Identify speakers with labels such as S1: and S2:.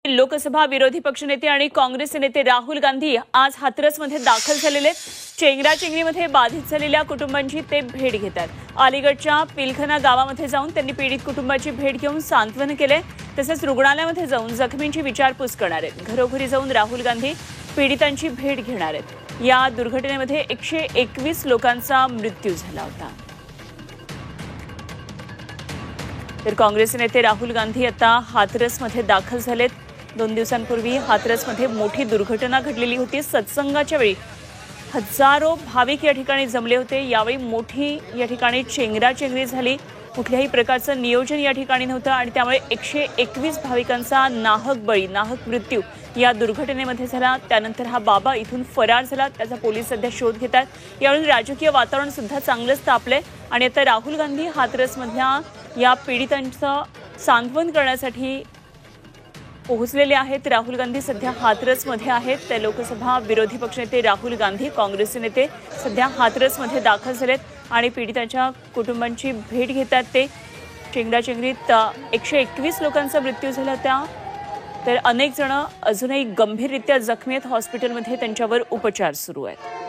S1: लोकसभा विरोधी पक्षनेते आणि काँग्रेस नेते राहुल गांधी आज हाथरसमध्ये दाखल झालेले चेंगराचेंगरीमध्ये बाधित झालेल्या कुटुंबांची ते भेट घेतात। अलीगडच्या पिलखना गावामध्ये जाऊन त्यांनी पीडित कुटुंबाची भेट घेऊन सांत्वन केले। तसेच रुग्णालयामध्ये जाऊन जखमींची विचारपूस करणार आहेत। घरोघरी जाऊन राहुल गांधी पीडितांची भेट घेणार आहेत। या दुर्घटनेमध्ये 121 लोकांचा मृत्यू झाला होता। तर काँग्रेस नेते राहुल गांधी आता हाथरसमध्ये दाखल झालेत। 2 दिवसांपूर्वी हाथरसमध्ये मोठी दुर्घटना घडलेली होती। सत्संगाच्या वेळी हजारो भाविक या ठिकाणी जमले होते। यावेळी मोठी या ठिकाणी चेंगराचेंगरी झाली। कुठल्याही प्रकारचं नियोजन या ठिकाणी नव्हतं आणि त्यामुळे 121 भाविकांचा नाहक बळी, नाहक मृत्यू या दुर्घटनेमध्ये झाला। त्यानंतर हा बाबा इथून फरार झाला। त्याचा पोलीस सध्या शोध घेतात। यावेळी राजकीय वातावरण सुद्धा चांगलंच तापलंय आणि आता राहुल गांधी हाथरसमधल्या या पीडितांचं सांत्वन करण्यासाठी पोहोचलेले आहेत। राहुल गांधी सध्या हाथरसमध्ये आहेत। ते लोकसभा विरोधी पक्षनेते राहुल गांधी काँग्रेसचे नेते सध्या हाथरसमध्ये दाखल झालेत आणि पीडितांच्या कुटुंबांची भेट घेतात। ते चेंगराचेंगरीत 121 लोकांचा मृत्यू झाला होता। तर अनेक जण अजूनही गंभीररित्या जखमी आहेत। हॉस्पिटलमध्ये त्यांच्यावर उपचार सुरू आहेत।